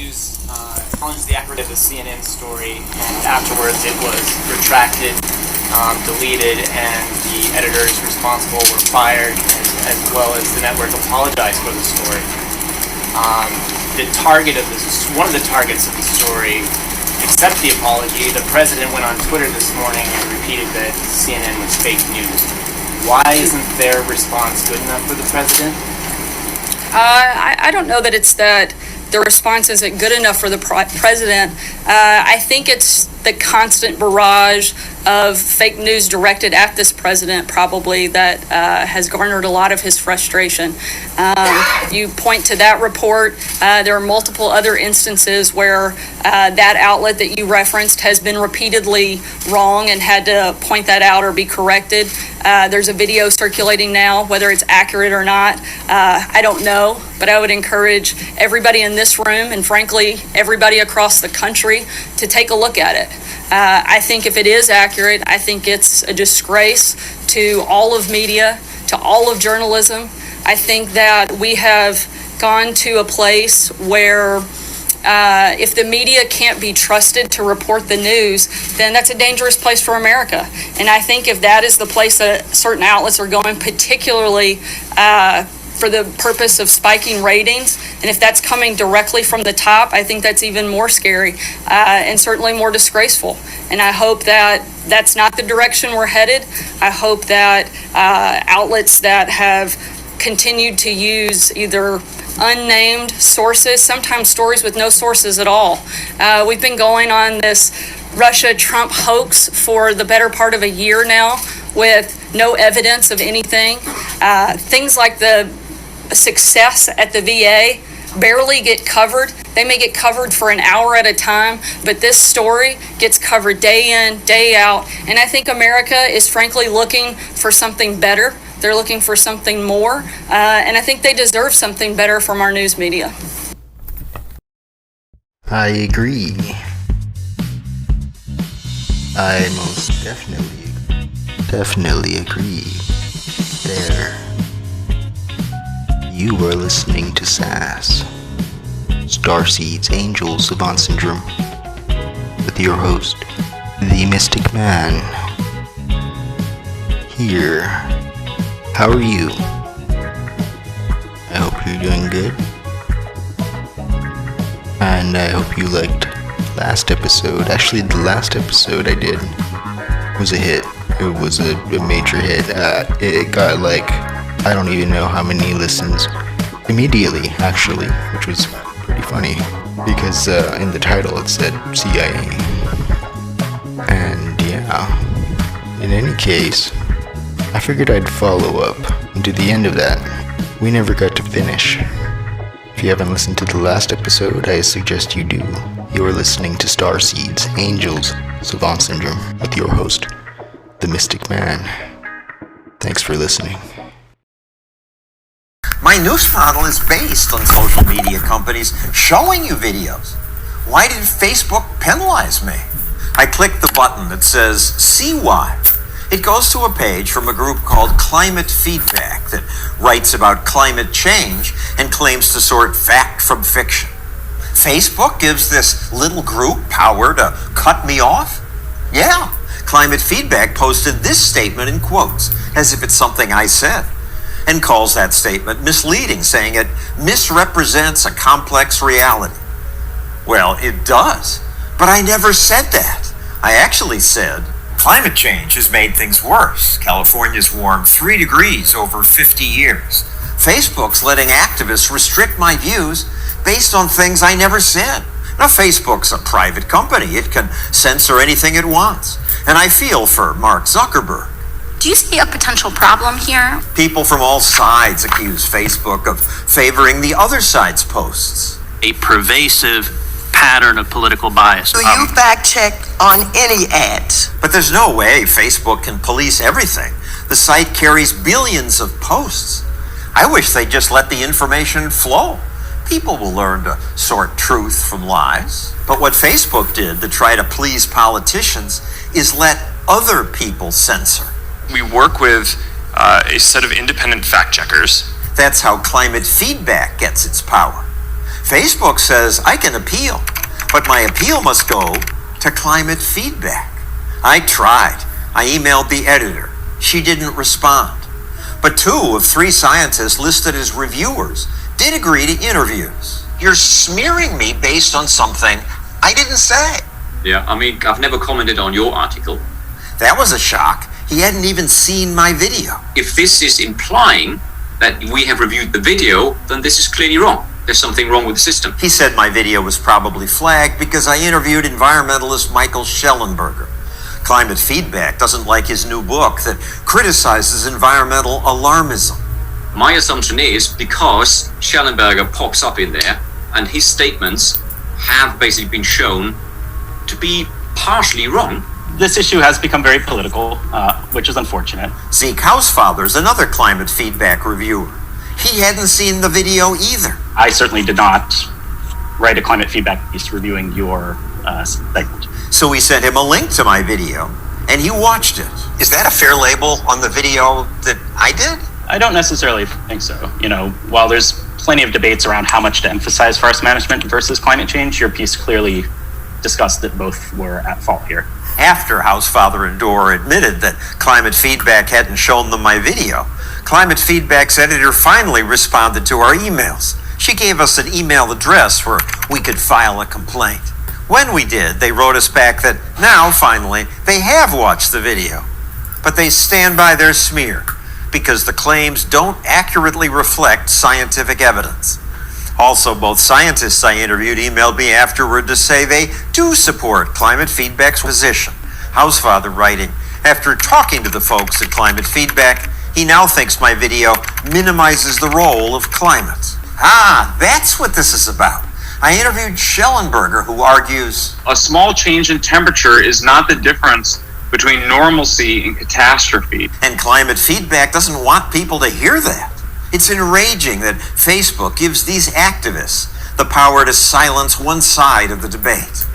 News challenged the accuracy of the CNN story, and afterwards it was retracted, deleted, and the editors responsible were fired, as well as the network apologized for the story. One of the targets of the story accepted the apology. The president went on Twitter this morning and repeated that CNN was fake news. Why isn't their response good enough for the president? I don't know that it's that the response isn't good enough for the president. I think it's the constant barrage of fake news directed at this president probably that has garnered a lot of his frustration. You point to that report. There are multiple other instances where that outlet that you referenced has been repeatedly wrong and had to point that out or be corrected. There's a video circulating now, whether it's accurate or not, I don't know, but I would encourage everybody in this room and frankly, everybody across the country to take a look at it. I think if it is accurate, I think it's a disgrace to all of media, to all of journalism. I think that we have gone to a place where if the media can't be trusted to report the news, then that's a dangerous place for America. And I think if that is the place that certain outlets are going, particularly for the purpose of spiking ratings, and if that's coming directly from the top, I think that's even more scary and certainly more disgraceful. And I hope that that's not the direction we're headed. I hope that outlets that have continued to use either unnamed sources, sometimes stories with no sources at all. We've been going on this Russia-Trump hoax for the better part of a year now with no evidence of anything. Things like the success at the VA barely get covered. They may get covered for an hour at a time, but this story gets covered day in, day out. And I think America is frankly looking for something better. They're looking for something more, and I think they deserve something better from our news media. I agree. I most definitely agree. There. You are listening to SAS, Starseeds Angel Savant Syndrome, with your host, the Mystic Man. Here. How are you? I hope you're doing good. And I hope you liked last episode. Actually, the last episode I did was a hit. It was a major hit. It got I don't even know how many listens immediately, actually, which was pretty funny because in the title it said CIA. And yeah, in any case, I figured I'd follow up into the end of that. We never got to finish. If you haven't listened to the last episode, I suggest you do. You're listening to Starseeds, Angels, Savant Syndrome, with your host, the Mystic Man. Thanks for listening. My news model is based on social media companies showing you videos. Why did Facebook penalize me? I click the button that says, see why. It goes to a page from a group called Climate Feedback that writes about climate change and claims to sort fact from fiction. Facebook gives this little group power to cut me off? Yeah, Climate Feedback posted this statement in quotes, as if it's something I said, and calls that statement misleading, saying it misrepresents a complex reality. Well, it does, but I never said that. I actually said, climate change has made things worse. California's warmed 3 degrees over 50 years. Facebook's letting activists restrict my views based on things I never said. Now, Facebook's a private company. It can censor anything it wants. And I feel for Mark Zuckerberg. Do you see a potential problem here? People from all sides accuse Facebook of favoring the other side's posts. A pervasive pattern of political bias. Do you fact check on any ads? But there's no way Facebook can police everything. The site carries billions of posts. I wish they'd just let the information flow. People will learn to sort truth from lies. But what Facebook did to try to please politicians is let other people censor. We work with a set of independent fact checkers. That's how Climate Feedback gets its power. Facebook says I can appeal, but my appeal must go to climate feedback. I tried. I emailed the editor. She didn't respond. But 2 of 3 scientists listed as reviewers did agree to interviews. You're smearing me based on something I didn't say. Yeah, I mean, I've never commented on your article. That was a shock. He hadn't even seen my video. If this is implying that we have reviewed the video, then this is clearly wrong. There's something wrong with the system. He said my video was probably flagged because I interviewed environmentalist Michael Schellenberger. Climate Feedback doesn't like his new book that criticizes environmental alarmism. My assumption is because Schellenberger pops up in there and his statements have basically been shown to be partially wrong. This issue has become very political, which is unfortunate. Zeke Housefather's another Climate Feedback reviewer. He hadn't seen the video either. I certainly did not write a climate feedback piece reviewing your segment. So we sent him a link to my video, and he watched it. Is that a fair label on the video that I did? I don't necessarily think so. While there's plenty of debates around how much to emphasize forest management versus climate change, your piece clearly discussed that both were at fault here. After Housefather and Dorr admitted that Climate Feedback hadn't shown them my video, Climate Feedback's editor finally responded to our emails. She gave us an email address where we could file a complaint. When we did, they wrote us back that now, finally, they have watched the video. But they stand by their smear because the claims don't accurately reflect scientific evidence. Also, both scientists I interviewed emailed me afterward to say they do support Climate Feedback's position. Housefather writing, after talking to the folks at Climate Feedback, he now thinks my video minimizes the role of climate. Ah, that's what this is about. I interviewed Schellenberger, who argues, A small change in temperature is not the difference between normalcy and catastrophe. and Climate Feedback doesn't want people to hear that. It's enraging that Facebook gives these activists the power to silence one side of the debate.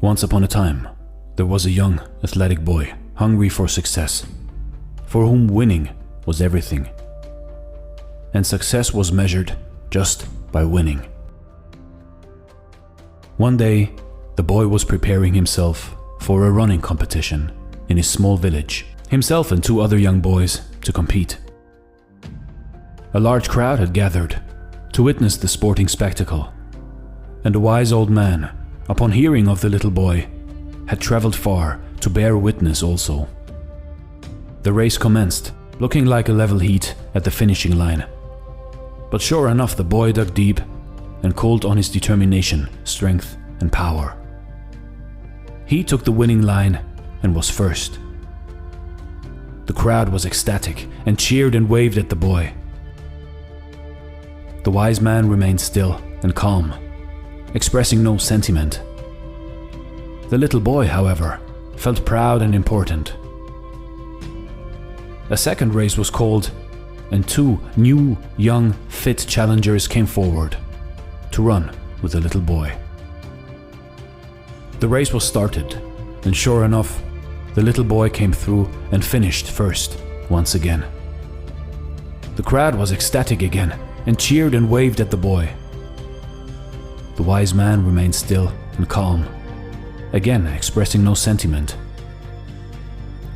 Once upon a time, there was a young, athletic boy, hungry for success, for whom winning was everything. And success was measured just by winning. One day, the boy was preparing himself for a running competition in his small village, himself and 2 other young boys to compete. A large crowd had gathered to witness the sporting spectacle, and a wise old man, upon hearing of the little boy, had traveled far to bear witness also. The race commenced, looking like a level heat at the finishing line. But sure enough, the boy dug deep and called on his determination, strength, and power. He took the winning line and was first. The crowd was ecstatic and cheered and waved at the boy. The wise man remained still and calm, expressing no sentiment. The little boy, however, felt proud and important. A second race was called, and 2 new, young, fit challengers came forward to run with the little boy. The race was started, and sure enough, the little boy came through and finished first once again. The crowd was ecstatic again and cheered and waved at the boy. The wise man remained still and calm, again expressing no sentiment.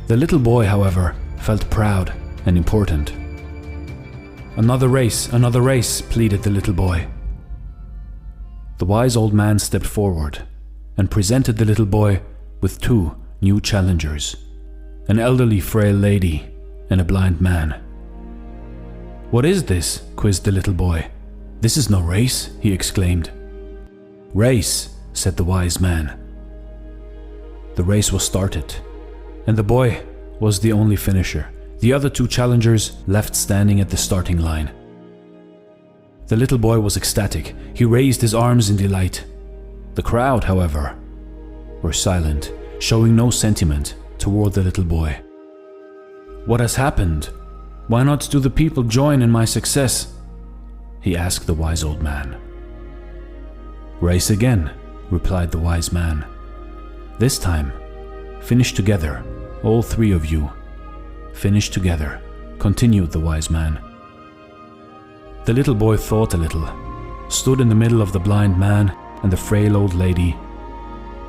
The little boy, however, felt proud and important. Another race, pleaded the little boy. The wise old man stepped forward and presented the little boy with 2 new challengers, an elderly frail lady and a blind man. "What is this?" quizzed the little boy. "This is no race," he exclaimed. "Race," said the wise man. The race was started, and the boy was the only finisher. The other 2 challengers left standing at the starting line. The little boy was ecstatic. He raised his arms in delight. The crowd, however, were silent, showing no sentiment toward the little boy. "What has happened? Why not do the people join in my success?" he asked the wise old man. Race again, replied the wise man. This time, finish together, all three of you. Finish together, continued the wise man. The little boy thought a little, stood in the middle of the blind man and the frail old lady,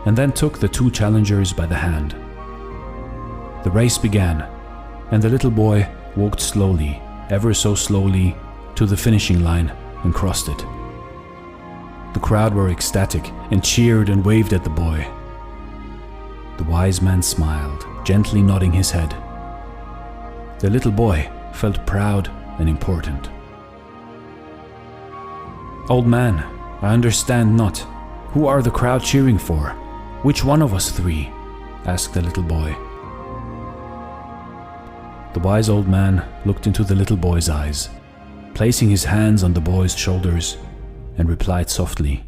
and then took the two challengers by the hand. The race began, and the little boy walked slowly, ever so slowly, to the finishing line and crossed it. The crowd were ecstatic and cheered and waved at the boy. The wise man smiled, gently nodding his head. The little boy felt proud and important. Old man, I understand not. Who are the crowd cheering for? Which one of us three? Asked the little boy. The wise old man looked into the little boy's eyes, placing his hands on the boy's shoulders, and replied softly,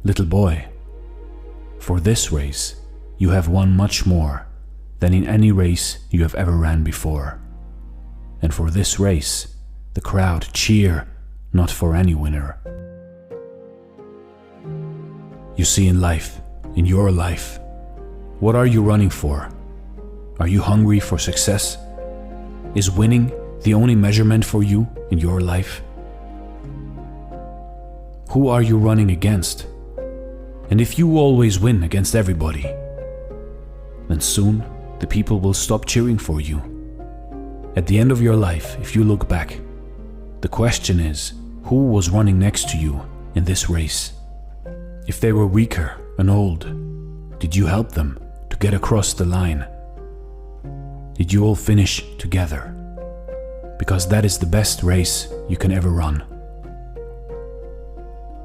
Little boy, for this race you have won much more than in any race you have ever ran before. And for this race, the crowd cheer not for any winner. You see, in life, in your life, what are you running for? Are you hungry for success? Is winning the only measurement for you in your life? Who are you running against? And if you always win against everybody, then soon the people will stop cheering for you. At the end of your life, if you look back, the question is, who was running next to you in this race? If they were weaker and old, did you help them to get across the line? Did you all finish together? Because that is the best race you can ever run.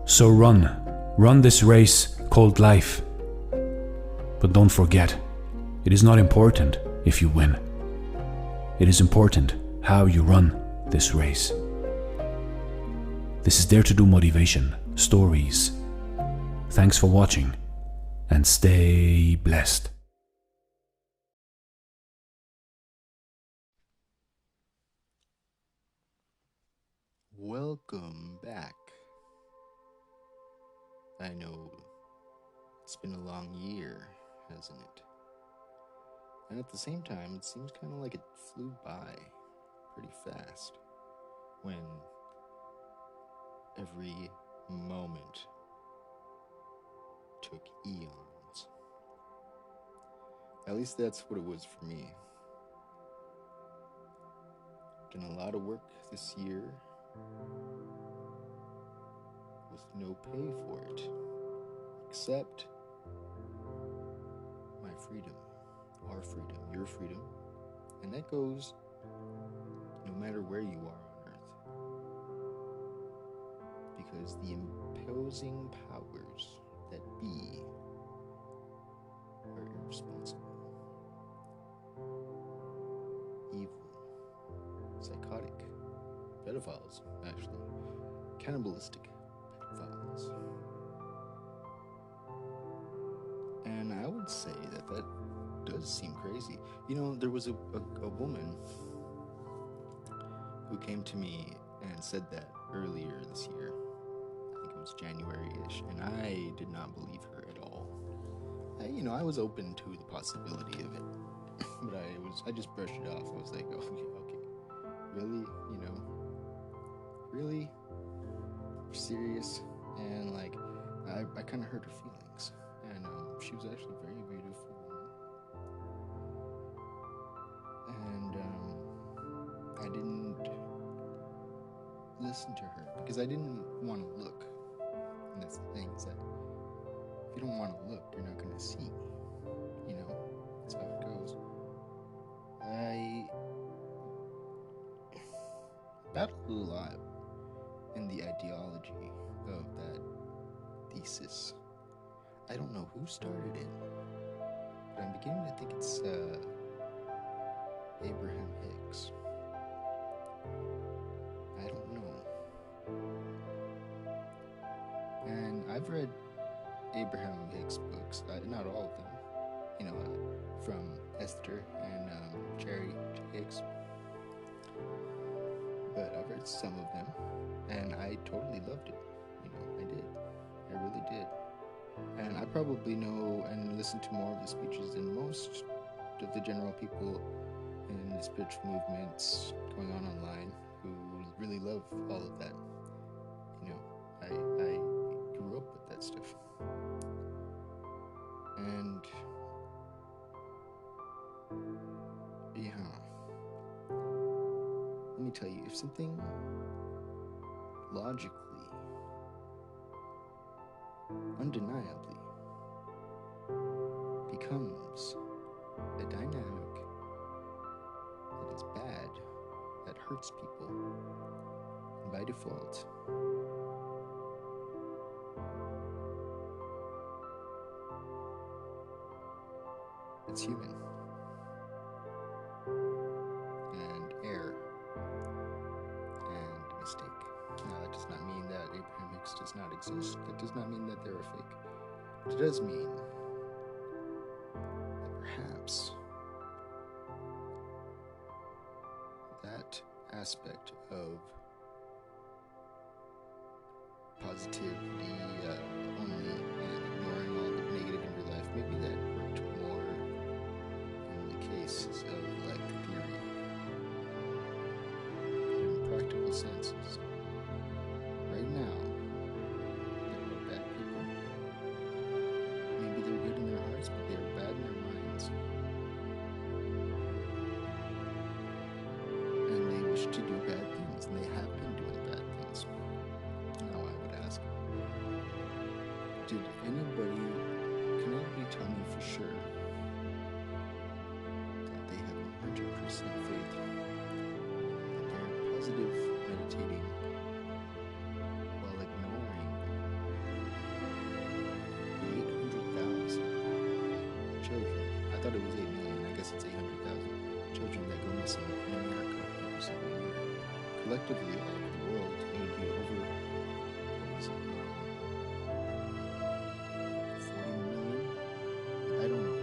So run this race called life. But don't forget, it is not important if you win. It is important how you run this race. This is Dare to Do Motivation Stories. Thanks for watching, and stay blessed. Welcome back. I know it's been a long year, hasn't it? And at the same time, it seems kind of like it flew by pretty fast when every moment took eons. At least that's what it was for me. Done a lot of work this year with no pay for it, except my freedom, our freedom, your freedom, and that goes no matter where you are on earth, because the imposing powers that be are irresponsible, evil, psychotic, pedophiles, actually, cannibalistic pedophiles. And I would say that does seem crazy. You know, there was a woman who came to me and said that earlier this year. I think it was January-ish, and I did not believe her at all. I was open to the possibility of it, but I just brushed it off. I was like, okay, really, really, you're serious? And like, I kind of hurt her feelings, and she was actually a very beautiful woman, and I didn't listen to her because I didn't want to look. And that's the thing, is that if you don't want to look, you're not going to see. That's how it goes. I battled a lot in the ideology of that thesis. I don't know who started it, but I'm beginning to think it's Abraham Hicks. I don't know. And I've read Abraham Hicks books, not all of them, from Esther and Cherry Hicks. But I've read some of them, and I totally loved it. I did. I really did. And I probably know and listen to more of the speeches than most of the general people in the spiritual movements going on online who really love all of that. You know, I grew up with that stuff. And yeah, let me tell you, if something logically, undeniably becomes a dynamic that is bad, that hurts people, and by default, it's human. And error. And mistake. Now, that does not mean that Abraham Hicks does not exist. That does not mean that they're a fake. It does mean that perhaps that aspect of positivity only and ignoring all the negative in your life, maybe that worked more in the cases of like theory. But in practical senses, right now, there are bad people. Maybe they're good in their hearts, but they are bad in their minds. And they wish to do bad things, and they have been doing bad things. Now I would ask, can anybody tell me for sure that they have 100% faith that they're positive meditating while ignoring the 800,000 children? I thought it was 8 million, I guess it's 800,000 children that go missing in America every single year. Collectively, all over the world, it would be over, what was it, 40 million? I don't know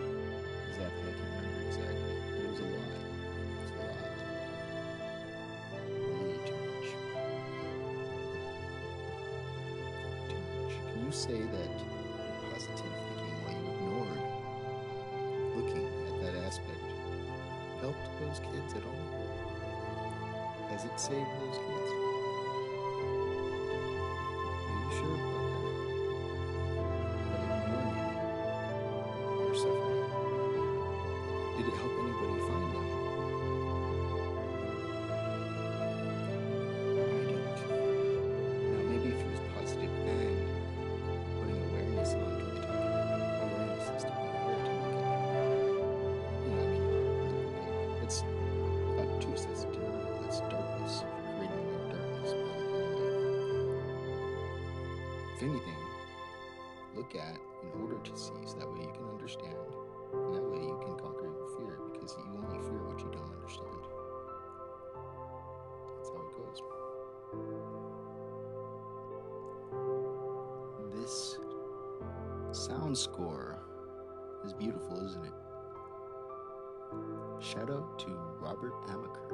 exactly, I can't remember exactly, but it was a lot. It was a lot. Way too much. Too much. Can you say that positive thinking while you ignored looking at that aspect helped those kids at all? Has it saved those kids? Are you sure about that? But ignoring their suffering, did it help anybody find them? I don't. Now maybe if it was positive and putting awareness onto it, awareness system, where to look at it. You know, I mean, it's obtuse, it's denial, it's darkness, creating more darkness by looking away. If anything, look at in order to see, so that way you can understand, and that way you can conquer your fear, because you only fear what you don't understand. That's how it goes. This sound score is beautiful, isn't it? Shout out to Robert Amaker.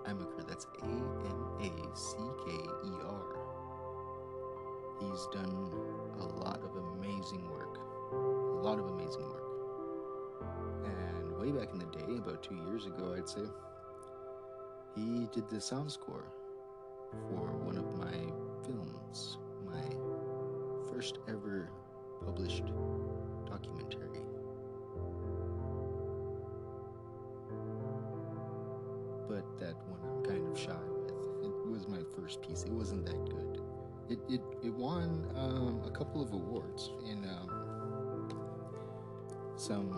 Amaker, that's Amacker. He's done a lot of amazing work. A lot of amazing work. And way back in the day, about 2 years ago, I'd say, he did the sound score for one of my films, my first ever published documentary. But that one I'm kind of shy with. It was my first piece. It wasn't that good. It won a couple of awards in some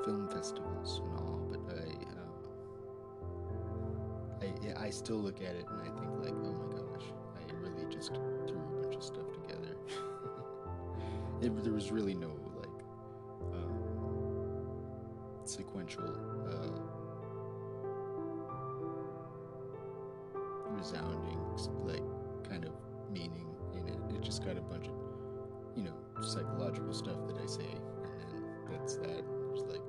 film festivals and all, but I still look at it and I think like, oh my gosh, I really just threw a bunch of stuff together. There was really no like sequential resounding like kind of meaning in it. It just got a bunch of, you know, psychological stuff that I say, and then that's that. There's like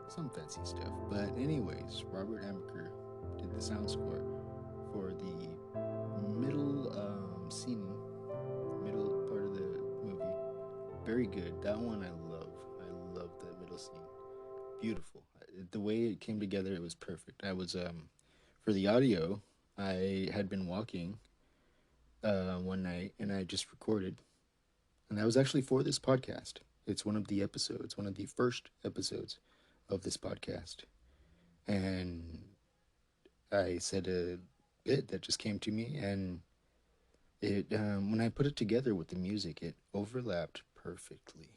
some fancy stuff. But anyways, Robert Amaker did the sound score for the middle scene Very good. That one I love. I love that middle scene. Beautiful. The way it came together, it was perfect. I was for the audio, I had been walking one night and I just recorded, and that was actually for this podcast. It's one of the episodes, one of the first episodes of this podcast, and I said a bit that just came to me, and it when I put it together with the music, it overlapped perfectly,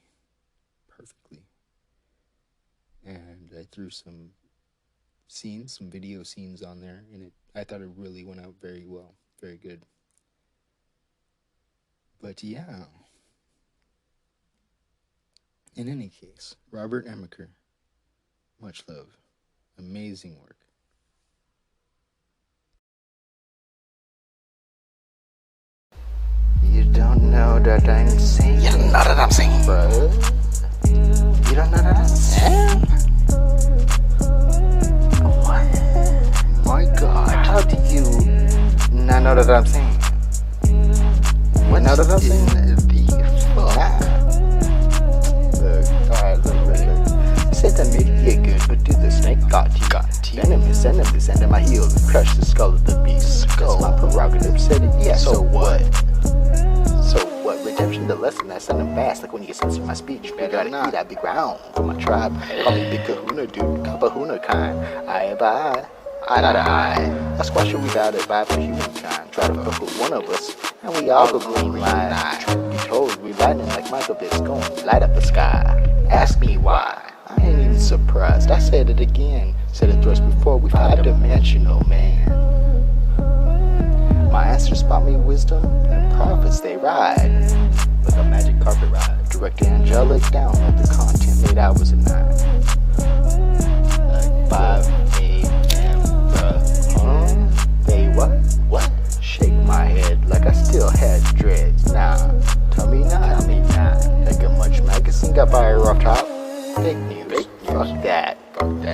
perfectly, and I threw some scenes, some video scenes on there, and I thought it really went out very well, very good. But yeah, in any case, Robert Emaker, much love, amazing work. You don't know that I'm saying. You don't know that I'm saying. Bruh. You don't know that I'm saying. What? My God, how do you not know that I'm saying? What know that I'm saying? The fuck? Look, alright, look. You said that maybe you're good, but do the snake got teeth. Venomous enemies under my heels and crush the skull of the beast. That's my prerogative, said it, yeah, so what? So what? Redemption, the lesson I send them fast, like when you get censor my speech. You gotta eat, I be ground for my tribe. Call me Big Kahuna, dude, Kapahuna kind. Eye of eye, eye to eye. That's why should we die to vibe for humankind. Try to fuck with one of us, and we all go green line. Truth be told, we lightning like Michael Bits going light up the sky. Ask me why. I ain't even surprised. I said it again. Said it twice before. We five-dimensional, man. My answers spot me wisdom and prophets they ride like a magic carpet ride. Direct angelic down at the content 8 hours a night. Like 5 a.m. Huh? They what? What? Shake my head like I still had dreads. Nah, tell me not. Like a much magazine got fire off top. Fake news. Fuck that.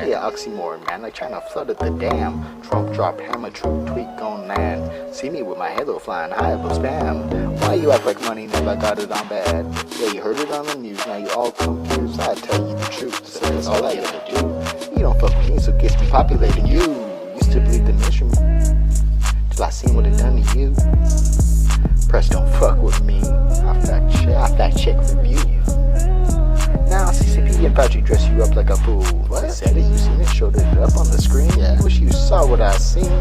Yeah, oxymoron, man. Like trying to flood at the dam. Trump drop hammer, true tweak on land. See me with my halo flying high above spam. Why you act like money never got it on bad? Yeah, you heard it on the news. Now you all confused. I tell you the truth. So that's all I ever do. You don't fuck with me, so gets me populating you. Used to believe the mission till I seen what it done to you. Press don't fuck with me. I fact check review you. Now CCP and Fauci dress you up like a fool. What? I said it, you seen it, showed it up on the screen. Yeah. Wish you saw what I seen.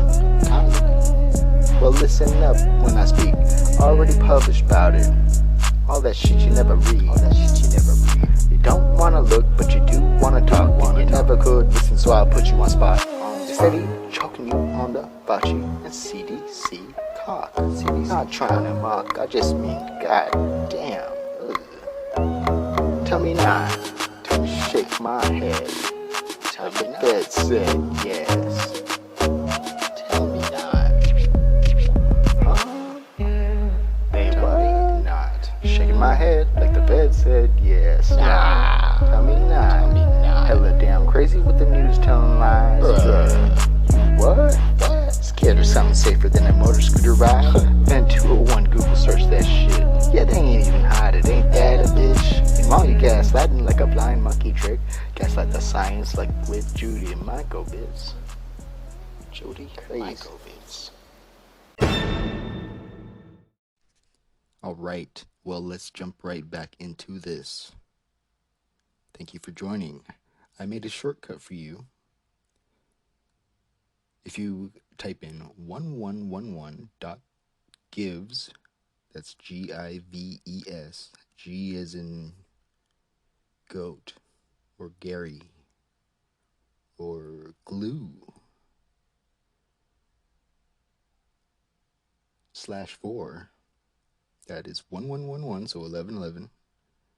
Well, listen up when I speak. Already published about it. All that shit you never read. You don't wanna look, but you do wanna talk. You never could listen, so I'll put you on spot. Steady choking you on the Fauci and CDC cock. Not trying to mock, I just mean, god damn. Tell me not to shake my head. Tell me the bed said yes. Tell me not. Huh? They what? Not shaking my head like the bed said yes. Nah. Tell me not. Hella damn crazy with the news telling lies. You what? Scared of something safer than a motor scooter ride? Then 201 Google search that shit. Yeah, they ain't even hide it. Ain't that a bitch? While you gaslighting like a blind monkey trick. Gaslight the science like with Judy and Michael bits. Judy and Michael bits. Alright, well let's jump right back into this. Thank you for joining. I made a shortcut for you. If you type in 1111.gives, that's Gives, G as in goat, or Gary, or glue, /4, that is 1111, so 1111,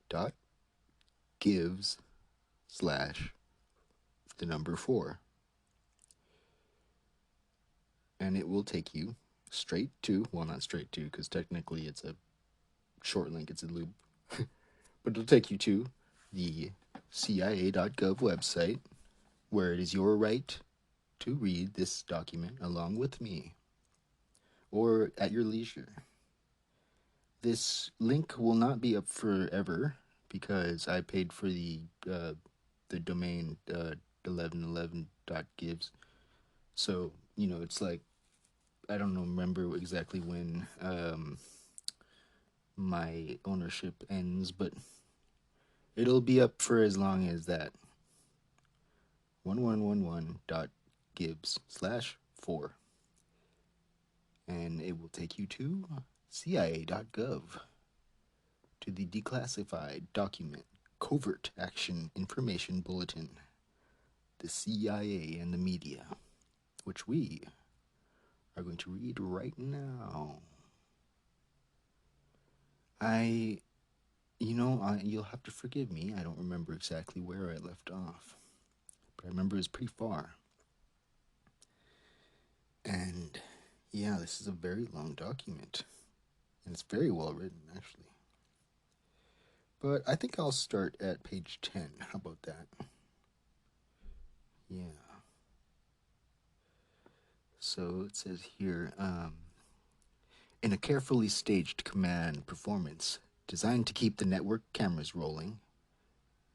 dot gives / the number 4. And it will take you straight to, well, not straight to, because technically it's a short link, it's a loop, but it'll take you to the CIA.gov website, where it is your right to read this document along with me, or at your leisure. This link will not be up forever. because I paid for the domain 1111.gives. So, it's like, I don't remember exactly when my ownership ends, but it'll be up for as long as that. 1111.gives/4. And it will take you to CIA.gov, to the declassified document Covert Action Information Bulletin, the CIA and the media, which we are going to read right now. You'll have to forgive me, I don't remember exactly where I left off, but I remember it was pretty far. And yeah, this is a very long document, and it's very well written, actually. But I think I'll start at page 10. How about that? Yeah. So it says here, in a carefully staged command performance designed to keep the network cameras rolling,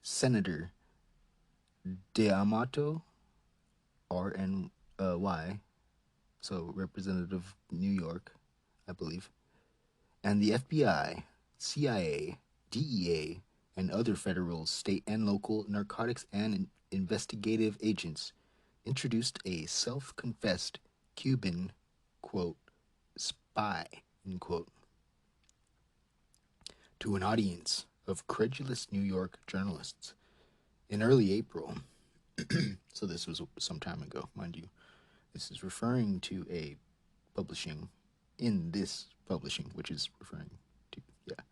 Senator D'Amato, RNY, so Representative New York, I believe, and the FBI, CIA, DEA, and other federal, state, and local narcotics and investigative agents introduced a self-confessed Cuban, quote, spy, end quote, to an audience of credulous New York journalists in early April. So this was some time ago, mind you. This is referring to a publishing, in this publishing, which is referring to, yeah.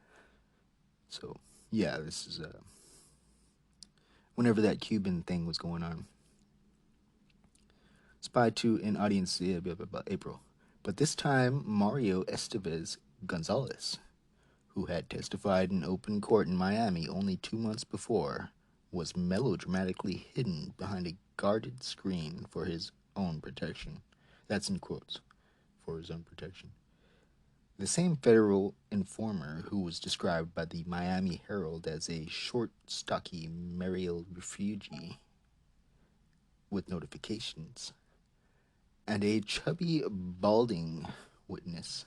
So, yeah, this is, whenever that Cuban thing was going on. Spy to an audience, April. But this time, Mario Estevez Gonzalez, who had testified in open court in Miami only 2 months before, was melodramatically hidden behind a guarded screen for his own protection. That's in quotes, for his own protection. The same federal informer who was described by the Miami Herald as a short, stocky Mariel refugee with notifications, and a chubby, balding witness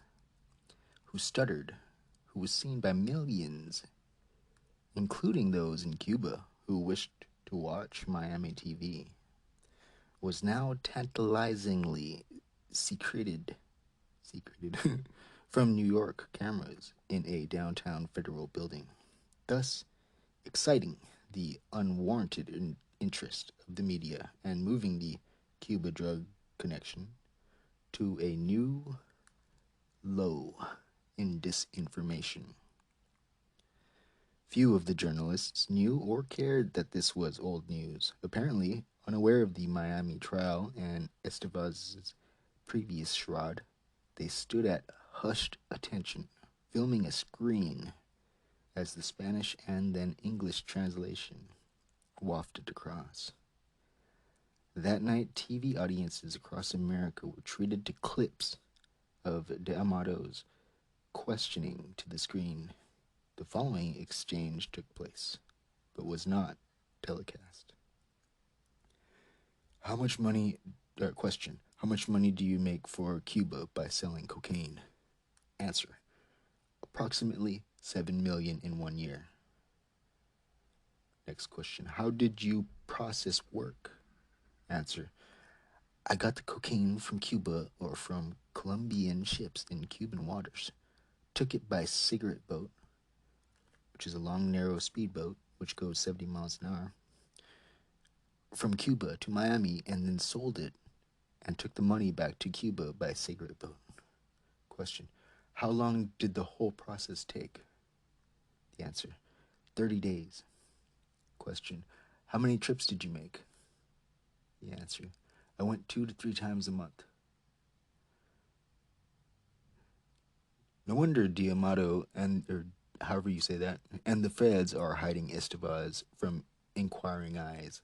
who stuttered, who was seen by millions, including those in Cuba who wished to watch Miami TV, was now tantalizingly secreted from New York cameras in a downtown federal building, thus exciting the unwarranted interest of the media and moving the Cuba drug connection to a new low in disinformation. Few of the journalists knew or cared that this was old news. Apparently, unaware of the Miami trial and Estevez's previous charade, they stood at hushed attention, filming a screen as the Spanish and then English translation wafted across. That night, TV audiences across America were treated to clips of D'Amato's questioning to the screen. The following exchange took place, but was not telecast. Question. How much money do you make for Cuba by selling cocaine? Answer. Approximately $7 million in 1 year. Next question. How did you process work? Answer. I got the cocaine from Cuba or from Colombian ships in Cuban waters. Took it by cigarette boat, which is a long, narrow speedboat, which goes 70 miles an hour, from Cuba to Miami, and then sold it and took the money back to Cuba by cigarette boat. Question. How long did the whole process take? The answer. 30 days. Question. How many trips did you make? The answer. I went 2 to 3 times a month. No wonder D'Amato or however you say that, and the feds are hiding Estevez from inquiring eyes.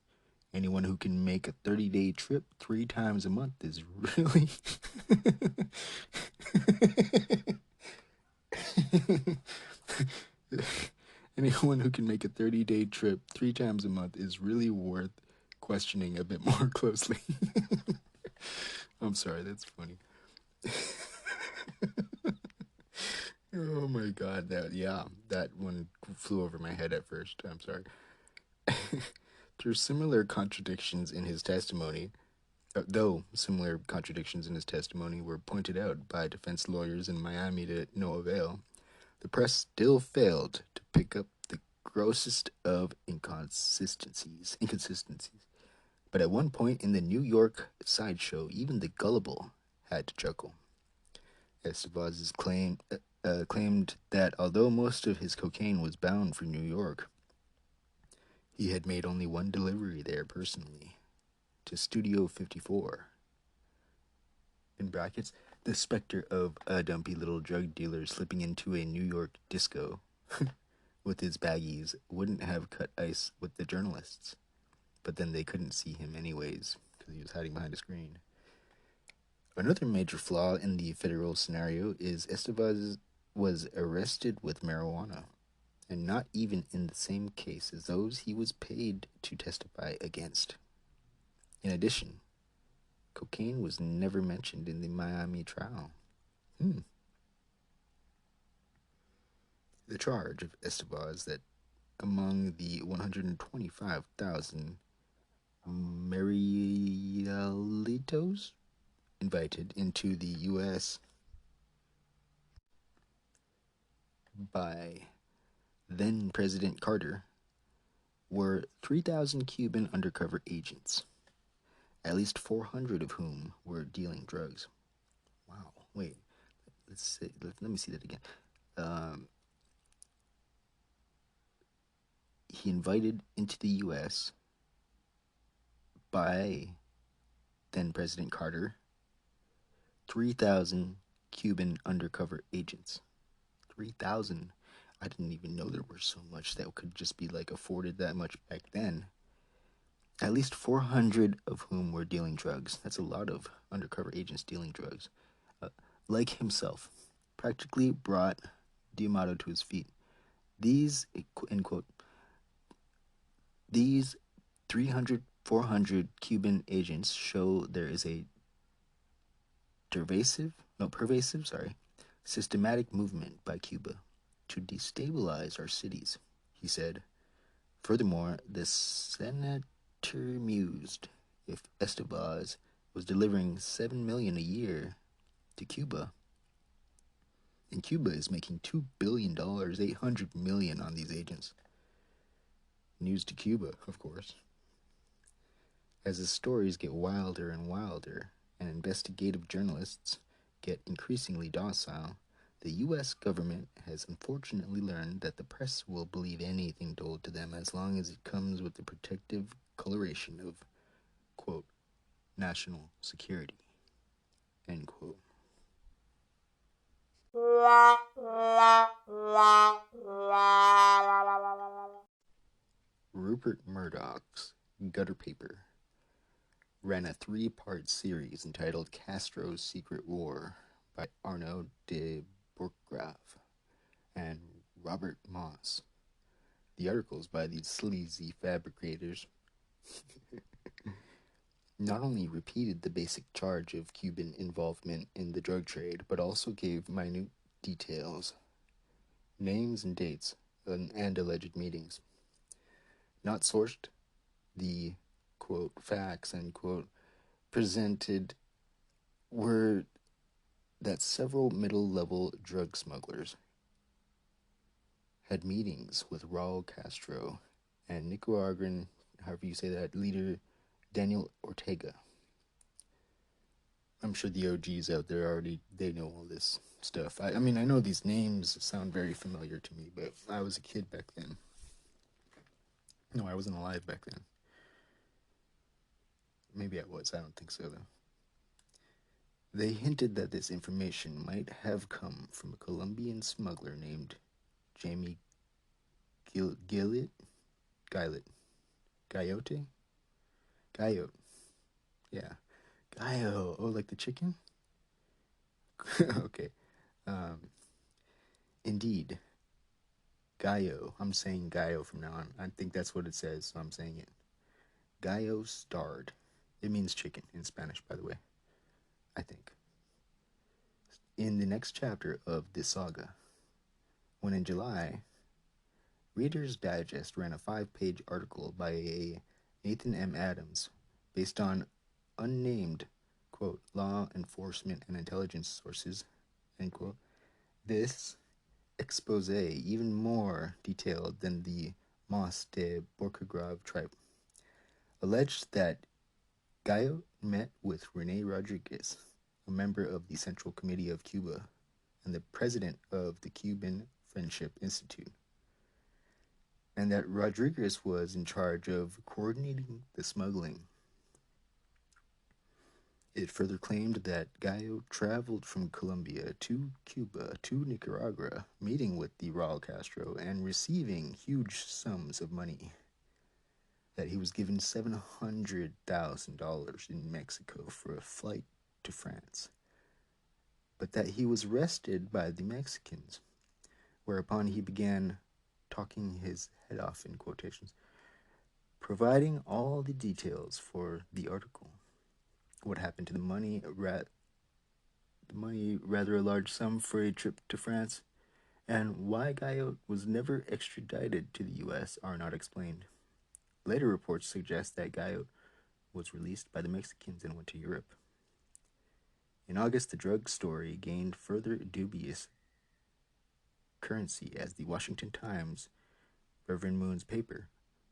Anyone who can make a 30-day trip 3 times a month is really... Anyone who can make a 30-day trip 3 times a month is really worth questioning a bit more closely. I'm sorry, that's funny. Oh my god, that one flew over my head at first. I'm sorry. Through similar contradictions in his testimony, though similar contradictions in his testimony were pointed out by defense lawyers in Miami to no avail, the press still failed to pick up the grossest of inconsistencies. But at one point in the New York sideshow, even the gullible had to chuckle. Estevez claimed that although most of his cocaine was bound for New York, he had made only one delivery there personally, to Studio 54. In brackets, the specter of a dumpy little drug dealer slipping into a New York disco with his baggies wouldn't have cut ice with the journalists. But then they couldn't see him anyways, because he was hiding behind a screen. Another major flaw in the federal scenario is Estevez was arrested with marijuana, and not even in the same case as those he was paid to testify against. In addition, cocaine was never mentioned in the Miami trial. The charge of Estevez that among the 125,000 Marielitos invited into the U.S. by then President Carter were 3,000 Cuban undercover agents, at least 400 of whom were dealing drugs. Wow, wait, let me see that again. He invited into the U.S. by then President Carter 3,000 Cuban undercover agents. 3,000. I didn't even know there were so much that could just be like afforded that much back then. At least 400 of whom were dealing drugs. That's a lot of undercover agents dealing drugs. Like himself, practically brought D'Amato to his feet. These, end quote, these 300, 400 Cuban agents show there is a pervasive, systematic movement by Cuba to destabilize our cities, he said. Furthermore, the senator mused if Estevez was delivering $7 million a year to Cuba, and Cuba is making $2 billion, $800 million on these agents. News to Cuba, of course. As the stories get wilder and wilder, and investigative journalists get increasingly docile, the U.S. government has unfortunately learned that the press will believe anything told to them as long as it comes with the protective coloration of, quote, national security, end quote. Rupert Murdoch's Gutter Paper ran a 3-part series entitled Castro's Secret War by Arnaud de Bourggrave and Robert Moss. The articles by these sleazy fabricators not only repeated the basic charge of Cuban involvement in the drug trade, but also gave minute details, names and dates, and alleged meetings. Not sourced, the, quote, facts, end quote, presented were that several middle-level drug smugglers had meetings with Raul Castro and Nicaraguan, however you say that, leader Daniel Ortega. I'm sure the OGs out there they know all this stuff. I mean, I know these names sound very familiar to me, but I was a kid back then. No, I wasn't alive back then. Maybe I was, I don't think so, though. They hinted that this information might have come from a Colombian smuggler named Jamie Gillet? Gayote? Yeah. Gallo. Oh, like the chicken? Okay. Indeed, Gallo, I'm saying Gallo from now on. I think that's what it says, so I'm saying it. Gallo starred. It means chicken in Spanish, by the way. I think. In the next chapter of this saga, when in July, Reader's Digest ran a 5-page article by a Nathan M. Adams based on unnamed, quote, law enforcement and intelligence sources, end quote. This expose, even more detailed than the Mas de Borcagrave tribe, alleged that Gallo met with Rene Rodriguez, a member of the Central Committee of Cuba and the president of the Cuban Friendship Institute, and that Rodriguez was in charge of coordinating the smuggling. It further claimed that Gallo traveled from Colombia to Cuba to Nicaragua, meeting with the Raul Castro and receiving huge sums of money. That he was given $700,000 in Mexico for a flight to France, but that he was arrested by the Mexicans, whereupon he began talking his head off, in quotations, providing all the details for the article. What happened to the money, rather a large sum for a trip to France, and why Gallo was never extradited to the U.S. are not explained. Later reports suggest that Gallo was released by the Mexicans and went to Europe. In August, the drug story gained further dubious currency as the Washington Times, Reverend Moon's paper,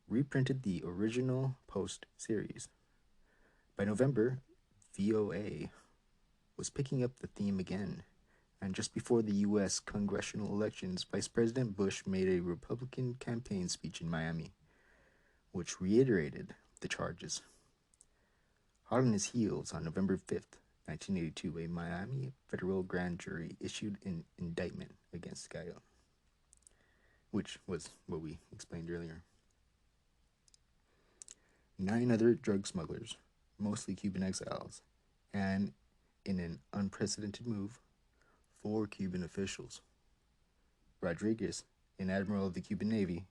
reprinted the original Post series. By November, VOA was picking up the theme again, and just before the U.S. congressional elections, Vice President Bush made a Republican campaign speech in Miami, which reiterated the charges. Hot on his heels, on November 5th, 1982, a Miami federal grand jury issued an indictment against Gallo, which was what we explained earlier. 9 other drug smugglers, mostly Cuban exiles, and, in an unprecedented move, 4 Cuban officials. Rodriguez, an admiral of the Cuban Navy,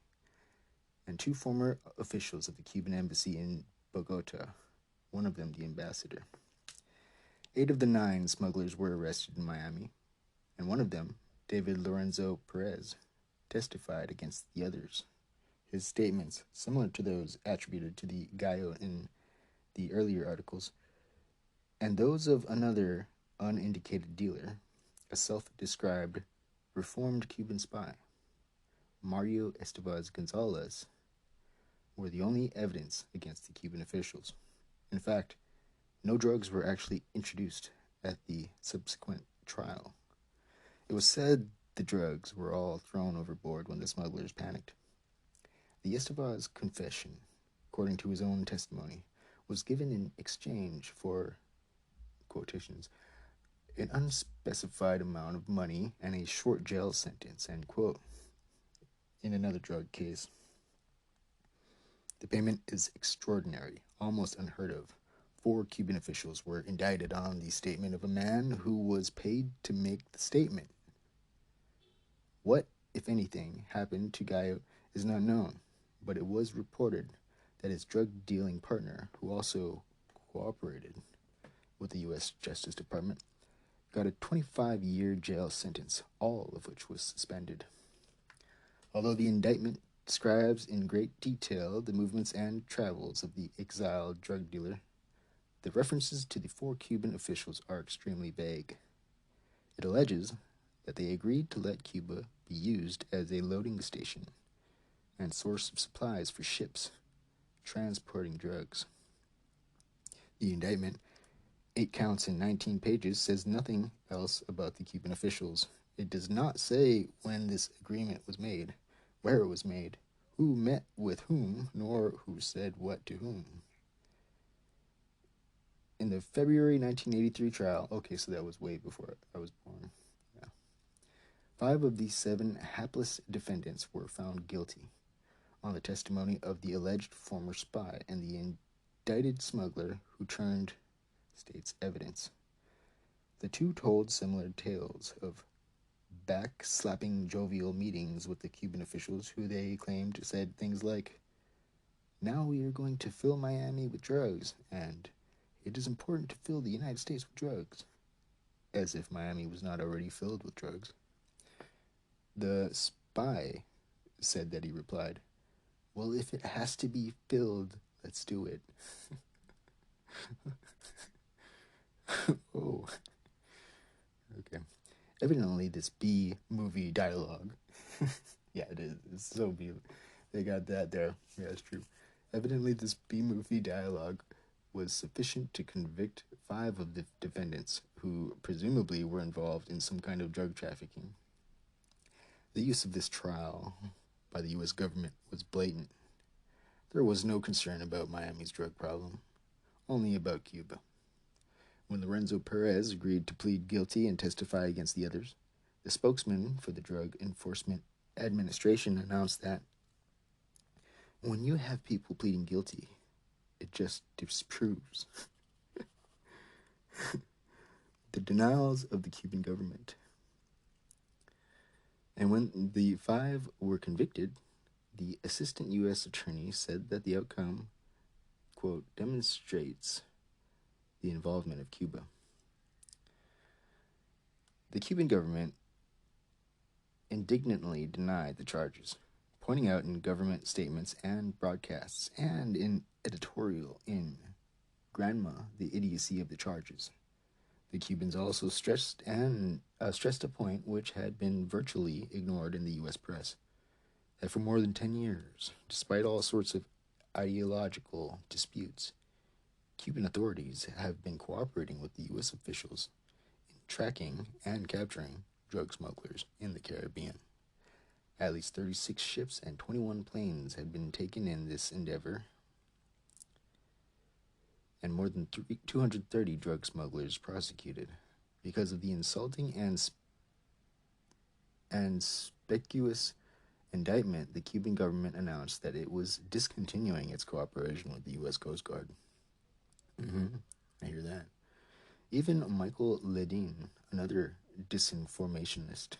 and 2 former officials of the Cuban embassy in Bogota, one of them the ambassador. 8 of the 9 smugglers were arrested in Miami, and one of them, David Lorenzo Perez, testified against the others. His statements, similar to those attributed to the Gallo in the earlier articles, and those of another unindicated dealer, a self-described reformed Cuban spy, Mario Estevez Gonzalez, were the only evidence against the Cuban officials. In fact, no drugs were actually introduced at the subsequent trial. It was said the drugs were all thrown overboard when the smugglers panicked. The Estevez confession, according to his own testimony, was given in exchange for, quotations, an unspecified amount of money and a short jail sentence, end quote. In another drug case, the payment is extraordinary, almost unheard of. 4 Cuban officials were indicted on the statement of a man who was paid to make the statement. What, if anything, happened to Gallo is not known, but it was reported that his drug-dealing partner, who also cooperated with the U.S. Justice Department, got a 25-year jail sentence, all of which was suspended. Although the indictment describes in great detail the movements and travels of the exiled drug dealer, the references to the 4 Cuban officials are extremely vague. It alleges that they agreed to let Cuba be used as a loading station and source of supplies for ships transporting drugs. The indictment, 8 counts and 19 pages, says nothing else about the Cuban officials. It does not say when this agreement was made, where it was made, who met with whom, nor who said what to whom. In the February 1983 trial, okay, so that was way before I was born. Yeah. 5 of the 7 hapless defendants were found guilty on the testimony of the alleged former spy and the indicted smuggler who turned state's evidence. The 2 told similar tales of back-slapping jovial meetings with the Cuban officials who they claimed said things like, "Now we are going to fill Miami with drugs," and "It is important to fill the United States with drugs," as if Miami was not already filled with drugs. The spy said that he replied, "Well, if it has to be filled, let's do it." Oh. Okay. Evidently, this B-movie dialogue. Yeah, it is. It's so B. They got that there. Yeah, it's true. Evidently, this B-movie dialogue was sufficient to convict 5 of the defendants, who presumably were involved in some kind of drug trafficking. The use of this trial by the U.S. government was blatant. There was no concern about Miami's drug problem, only about Cuba. When Lorenzo Perez agreed to plead guilty and testify against the others, the spokesman for the Drug Enforcement Administration announced that, "When you have people pleading guilty, it just disproves the denials of the Cuban government." And when the 5 were convicted, the assistant U.S. attorney said that the outcome, quote, "demonstrates the involvement of Cuba." The Cuban government indignantly denied the charges, pointing out in government statements and broadcasts and in editorial in Granma the idiocy of the charges. The Cubans also stressed a point which had been virtually ignored in the U.S. press, that for more than 10 years, despite all sorts of ideological disputes, Cuban authorities have been cooperating with the U.S. officials in tracking and capturing drug smugglers in the Caribbean. At least 36 ships and 21 planes had been taken in this endeavor, and more than 230 drug smugglers prosecuted. Because of the insulting and conspicuous indictment, the Cuban government announced that it was discontinuing its cooperation with the U.S. Coast Guard. I hear that. Even Michael Ledeen, another disinformationist,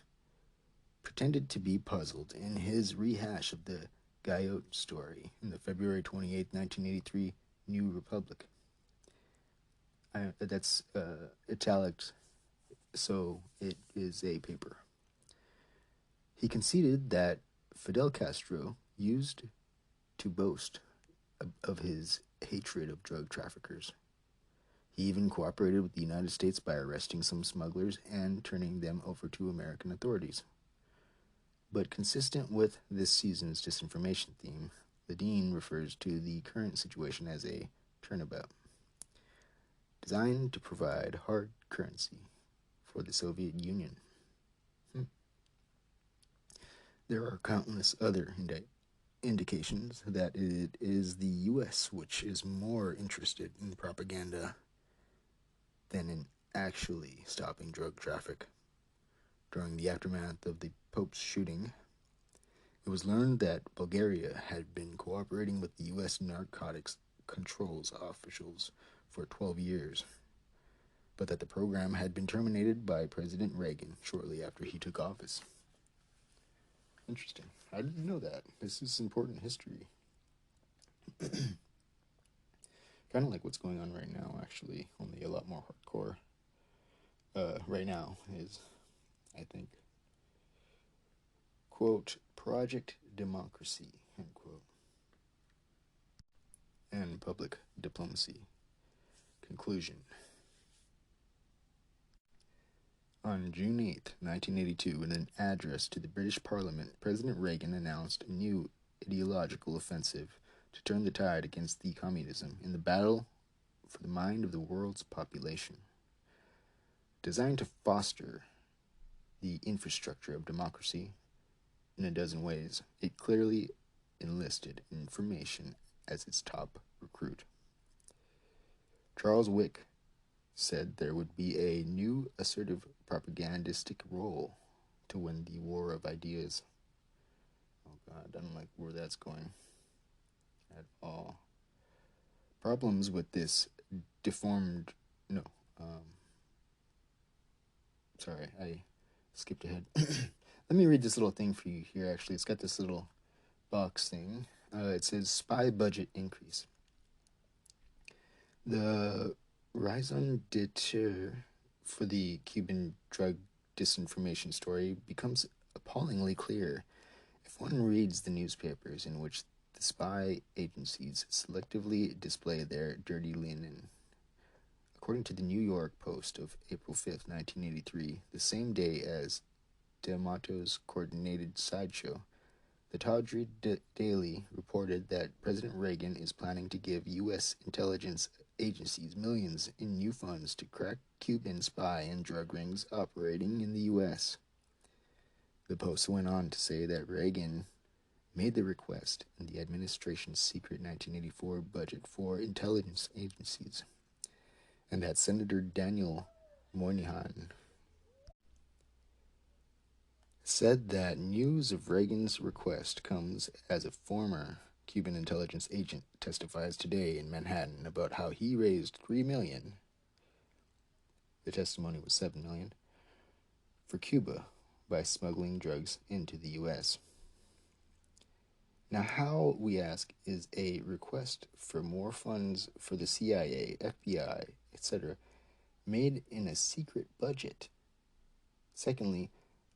pretended to be puzzled in his rehash of the Guyot story in the February 28, 1983 New Republic. That's italics, so it is a paper. He conceded that Fidel Castro used to boast of his hatred of drug traffickers. He even cooperated with the United States by arresting some smugglers and turning them over to American authorities. But consistent with this season's disinformation theme, Ledeen refers to the current situation as a turnabout, designed to provide hard currency for the Soviet Union. There are countless other indications that it is the U.S. which is more interested in propaganda than in actually stopping drug traffic. During the aftermath of the Pope's shooting, it was learned that Bulgaria had been cooperating with the U.S. narcotics controls officials for 12 years, but that the program had been terminated by President Reagan shortly after he took office. Interesting. I didn't know that. This is important history. Kind of like what's going on right now, actually, only a lot more hardcore. Right now is, I think, quote, Project Democracy, end quote, and public diplomacy. Conclusion. On June 8, 1982, in an address to the British Parliament, President Reagan announced a new ideological offensive to turn the tide against the communism in the battle for the mind of the world's population. Designed to foster the infrastructure of democracy in a dozen ways, it clearly enlisted information as its top recruit. Charles Wick said there would be a new assertive propagandistic role to win the war of ideas. Oh God, I don't like where that's going at all. Problems with this I skipped ahead. Let me read this little thing for you here, actually. It's got this little box thing. It says spy budget increase. The raison d'etre for the Cuban drug disinformation story becomes appallingly clear if one reads the newspapers in which the spy agencies selectively display their dirty linen. According to the New York Post of April 5th, 1983, the same day as D'Amato's coordinated sideshow, the Tawdry Daily reported that President Reagan is planning to give U.S. intelligence agencies millions in new funds to crack Cuban spy and drug rings operating in the U.S. The Post went on to say that Reagan made the request in the administration's secret 1984 budget for intelligence agencies, and that Senator Daniel Moynihan said that news of Reagan's request comes as a former Cuban intelligence agent testifies today in Manhattan about how he raised $3 million, the testimony was $7 million, for Cuba by smuggling drugs into the U.S. Now, how, we ask, is a request for more funds for the CIA, FBI, etc., made in a secret budget? Secondly,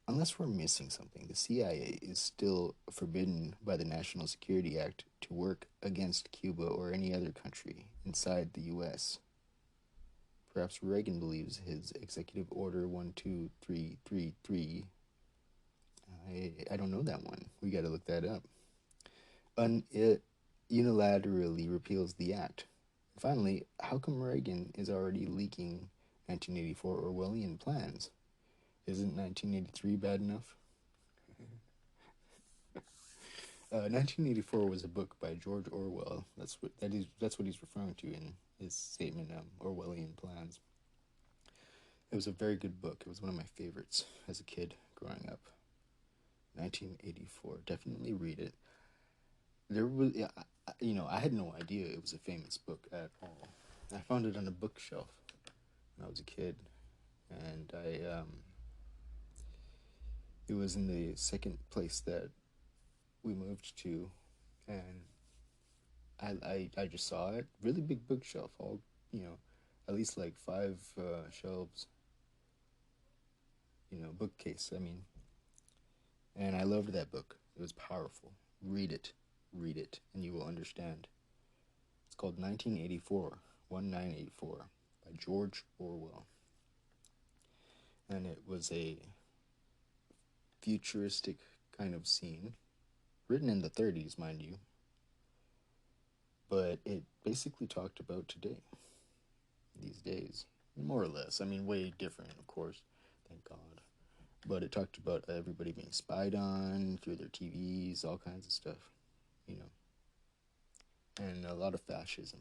unless we're missing something, the CIA is still forbidden by the National Security Act to work against Cuba or any other country inside the U.S. Perhaps Reagan believes his Executive Order 12333. I don't know that one. We got to look that up. It unilaterally repeals the act. Finally, how come Reagan is already leaking 1984 Orwellian plans? Isn't 1983 bad enough? 1984 was a book by George Orwell. That's what he's referring to in his statement, Orwellian plans. It was a very good book. It was one of my favorites as a kid growing up. 1984. Definitely read it. There was, I had no idea it was a famous book at all. I found it on a bookshelf when I was a kid, and it was in the second place that we moved to, and I just saw it. Really big bookshelf, all, at least like 5 shelves, bookcase, I mean. And I loved that book. It was powerful. Read it, and you will understand. It's called 1984 by George Orwell. And it was a futuristic kind of scene, written in the 30s, mind you, but it basically talked about today, these days, more or less. I mean, way different, of course, thank God, but it talked about everybody being spied on through their TVs, all kinds of stuff, and a lot of fascism.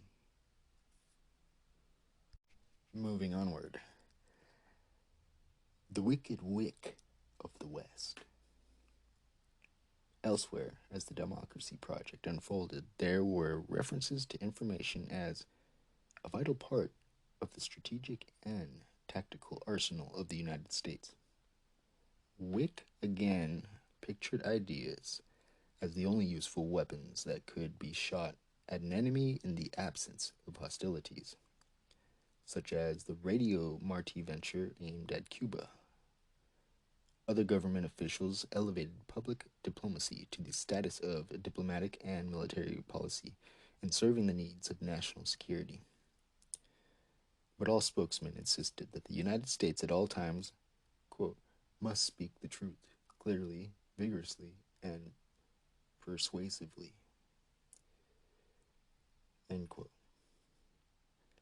Moving onward. The Wicked Wick of the West. Elsewhere, as the Democracy Project unfolded, there were references to information as a vital part of the strategic and tactical arsenal of the United States. Wick again pictured ideas as the only useful weapons that could be shot at an enemy in the absence of hostilities, such as the Radio Marti venture aimed at Cuba. Other government officials elevated public diplomacy to the status of diplomatic and military policy in serving the needs of national security. But all spokesmen insisted that the United States at all times, quote, must speak the truth clearly, vigorously, and persuasively, end quote.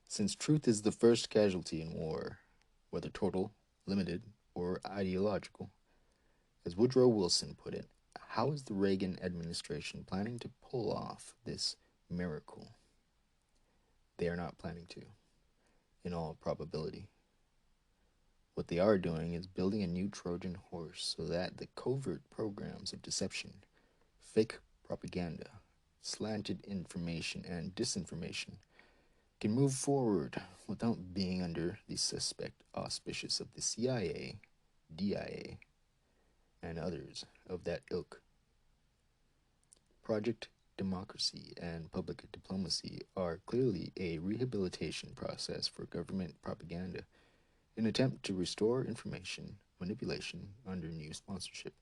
Since truth is the first casualty in war, whether total, limited, or ideological, as Woodrow Wilson put it, how is the Reagan administration planning to pull off this miracle? They are not planning to, in all probability. What they are doing is building a new Trojan horse so that the covert programs of deception, fake propaganda, slanted information, and disinformation can move forward without being under the suspect auspices of the CIA, DIA, and others of that ilk. Project Democracy and public diplomacy are clearly a rehabilitation process for government propaganda, an attempt to restore information manipulation under new sponsorship.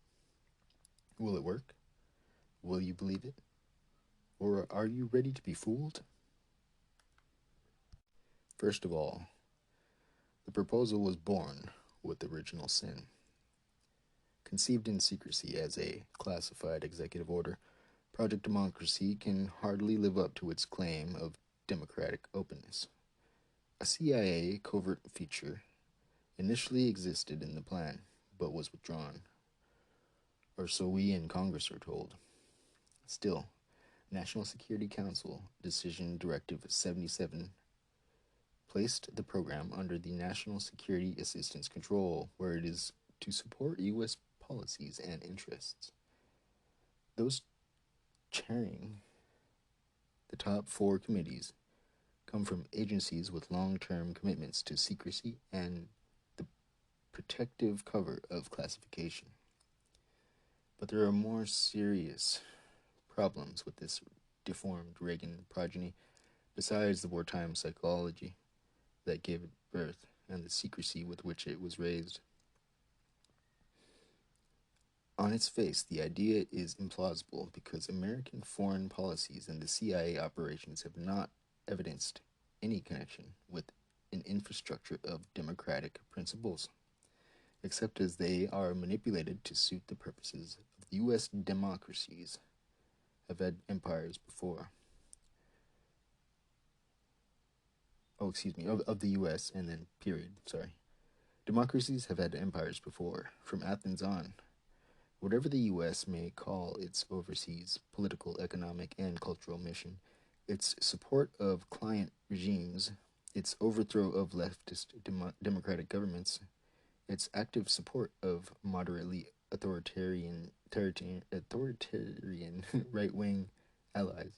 Will it work? Will you believe it? Or are you ready to be fooled? First of all, the proposal was born with original sin. Conceived in secrecy as a classified executive order, Project Democracy can hardly live up to its claim of democratic openness. A CIA covert feature initially existed in the plan, but was withdrawn. Or so we in Congress are told. Still, National Security Council Decision Directive 77 placed the program under the National Security Assistance Control, where it is to support U.S. policies and interests. Those chairing the top 4 committees come from agencies with long-term commitments to secrecy and the protective cover of classification. But there are more serious problems with this deformed Reagan progeny besides the wartime psychology that gave it birth and the secrecy with which it was raised. On its face, the idea is implausible because American foreign policies and the CIA operations have not evidenced any connection with an infrastructure of democratic principles, except as they are manipulated to suit the purposes of U.S. democracies have had empires before. Of the U.S. and then period, Democracies have had empires before, from Athens on. Whatever the U.S. may call its overseas political, economic, and cultural mission, its support of client regimes, its overthrow of leftist democratic governments, its active support of moderately authoritarian right-wing allies,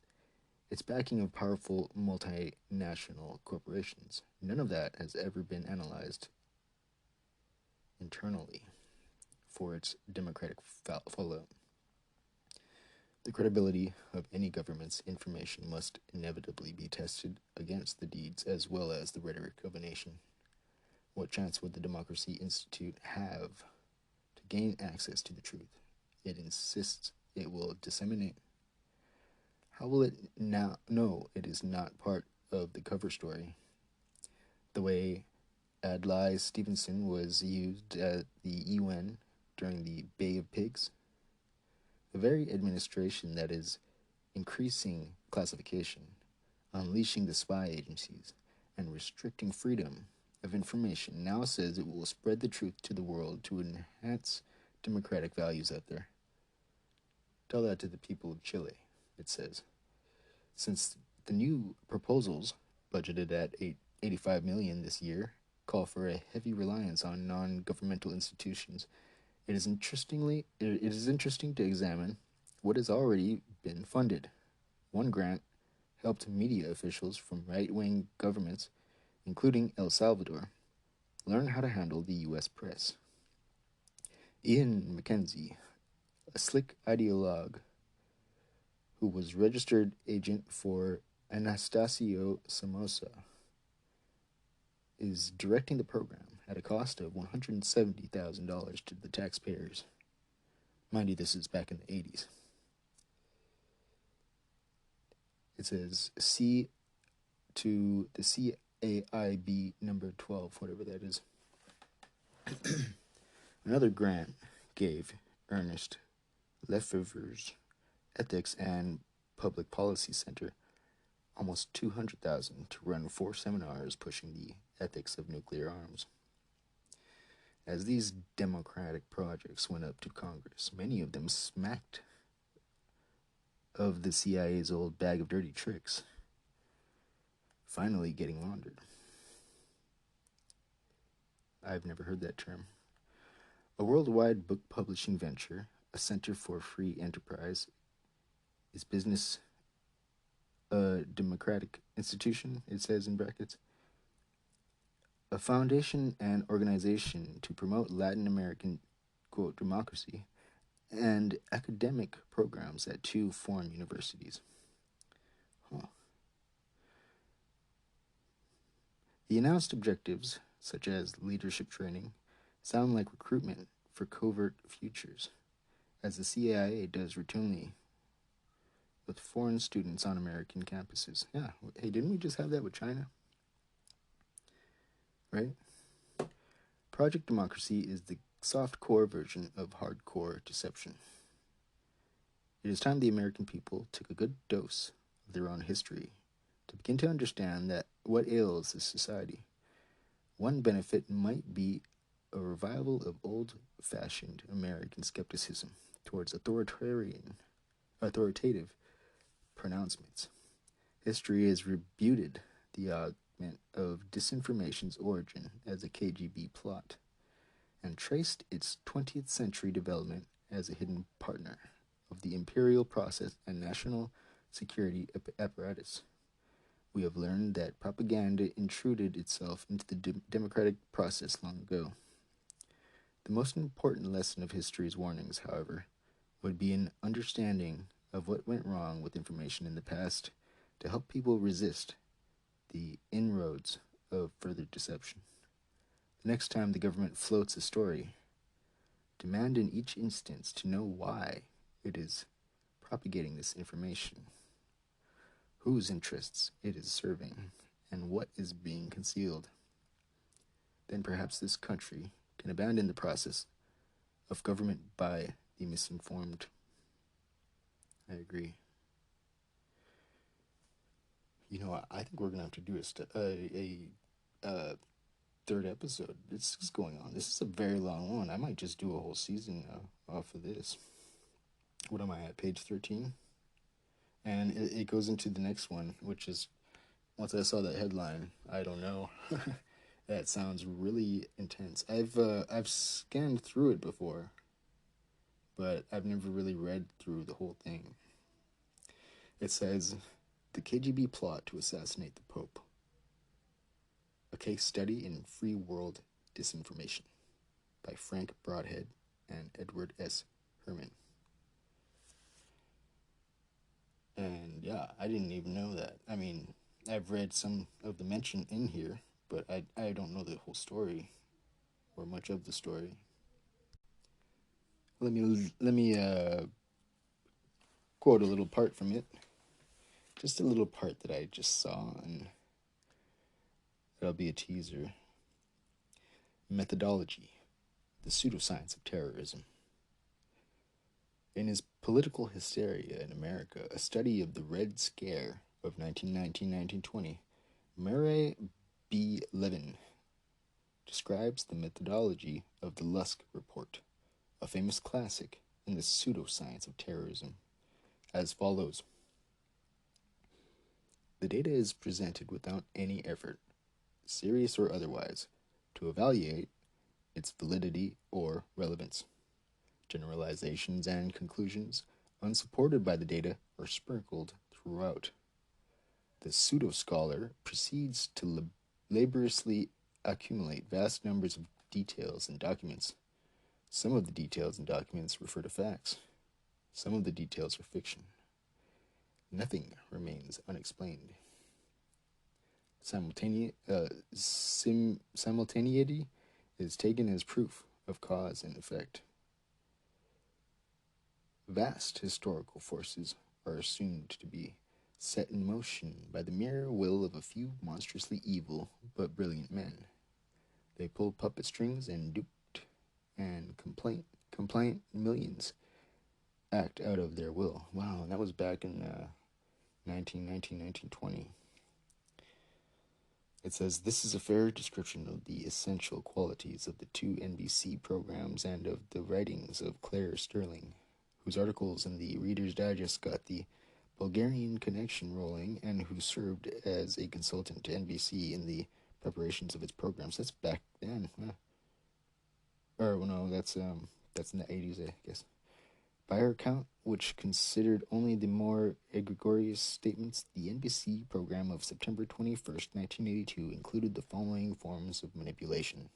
its backing of powerful multinational corporations. None of that has ever been analyzed internally for its democratic fallout. The credibility of any government's information must inevitably be tested against the deeds as well as the rhetoric of a nation. What chance would the Democracy Institute have to gain access to the truth it insists it will disseminate? How will it now know it is not part of the cover story? The way Adlai Stevenson was used at the UN during the Bay of Pigs? The very administration that is increasing classification, unleashing the spy agencies, and restricting freedom of information now says it will spread the truth to the world to enhance democratic values out there. Tell that to the people of Chile, it says. Since the new proposals, budgeted at $85 million this year, call for a heavy reliance on non-governmental institutions, it is interesting to examine what has already been funded. One grant helped media officials from right-wing governments, including El Salvador, learn how to handle the U.S. press. Ian Mackenzie, a slick ideologue who was registered agent for Anastasio Somoza, is directing the program at a cost of $170,000 to the taxpayers. Mind you, this is back in the 80s. It says C to the CAIB number 12, whatever that is. Another grant gave Ernest Lefebvre's Ethics and Public Policy Center almost $200,000 to run 4 seminars pushing the ethics of nuclear arms. As these democratic projects went up to Congress, many of them smacked of the CIA's old bag of dirty tricks, finally getting laundered. I've never heard that term. A worldwide book publishing venture, a center for free enterprise, is business a democratic institution, it says in brackets, a foundation and organization to promote Latin American quote, democracy, and academic programs at 2 foreign universities. The announced objectives, such as leadership training, sound like recruitment for covert futures, as the CIA does routinely with foreign students on American campuses. Yeah, hey, didn't we just have that with China? Right? Project Democracy is the soft-core version of hardcore deception. It is time the American people took a good dose of their own history to begin to understand that what ails this society. One benefit might be a revival of old-fashioned American skepticism towards authoritative pronouncements. History has rebuted the argument of disinformation's origin as a KGB plot and traced its 20th century development as a hidden partner of the imperial process and national security apparatus. We have learned that propaganda intruded itself into the democratic process long ago. The most important lesson of history's warnings, however, would be an understanding of what went wrong with information in the past to help people resist the inroads of further deception. The next time the government floats a story, demand in each instance to know why it is propagating this information, whose interests it is serving, and what is being concealed. Then perhaps this country can abandon the process of government by the misinformed. I agree. You know, I think we're gonna have to do a third episode. This is going on. This is a very long one. I might just do a whole season off of this. What am I at? Page 13? And it goes into the next one, which is, once I saw that headline, I don't know. That sounds really intense. I've scanned through it before, but I've never really read through the whole thing. It says, the KGB plot to assassinate the Pope. A case study in free world disinformation by Frank Broadhead and Edward S. Herman. And yeah, I didn't even know that. I mean, I've read some of the mention in here, but I don't know the whole story or much of the story. Let me quote a little part from it. Just a little part that I just saw, and that'll be a teaser. Methodology, the pseudoscience of terrorism. In his Political Hysteria in America, a study of the Red Scare of 1919-1920, Murray B. Levin describes the methodology of the Lusk Report, a famous classic in the pseudoscience of terrorism, as follows. The data is presented without any effort, serious or otherwise, to evaluate its validity or relevance. Generalizations and conclusions, unsupported by the data, are sprinkled throughout. The pseudo-scholar proceeds to laboriously accumulate vast numbers of details and documents. Some of the details and documents refer to facts. Some of the details are fiction. Nothing remains unexplained. Simultaneity is taken as proof of cause and effect. Vast historical forces are assumed to be set in motion by the mere will of a few monstrously evil but brilliant men. They pull puppet strings and duped and compliant millions act out of their will. Wow, and that was back in 1920. It says, this is a fair description of the essential qualities of the 2 NBC programs and of the writings of Claire Sterling, whose articles in the Reader's Digest got the Bulgarian connection rolling and who served as a consultant to NBC in the preparations of its programs. That's back then. Or, no, that's in the 80s, I guess. By her account, which considered only the more egregious statements, the NBC program of September 21st, 1982 included the following forms of manipulation.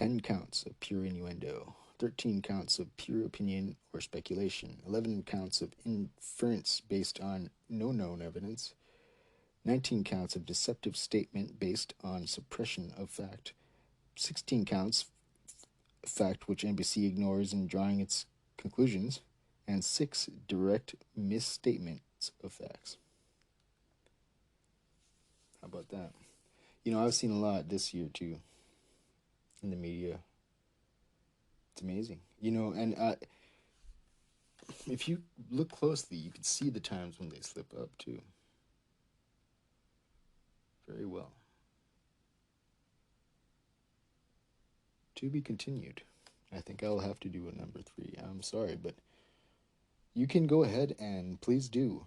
10 counts of pure innuendo, 13 counts of pure opinion or speculation, 11 counts of inference based on no known evidence, 19 counts of deceptive statement based on suppression of fact, 16 counts fact which NBC ignores in drawing its conclusions, and 6 direct misstatements of facts. How about that? You know, I've seen a lot this year too in the media. It's amazing. You know, and if you look closely, you can see the times when they slip up too. Very well. To be continued. I think I'll have to do a number 3. I'm sorry, but you can go ahead and please do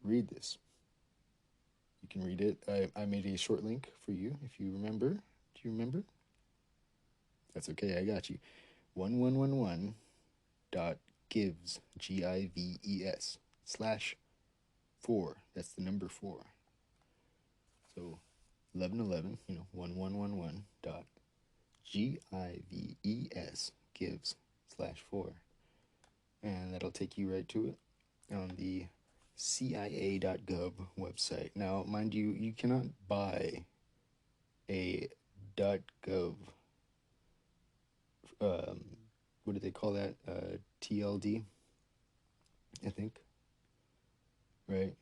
read this. You can read it. I made a short link for you, if you remember. Do you remember? That's okay, I got you. 1111.gives, Gives, /4. That's the number 4. So 1111, 1111 dot Gives, gives, /4. And that'll take you right to it on the CIA.gov website. Now, mind you, you cannot buy a .gov, what do they call that? TLD, I think. Right?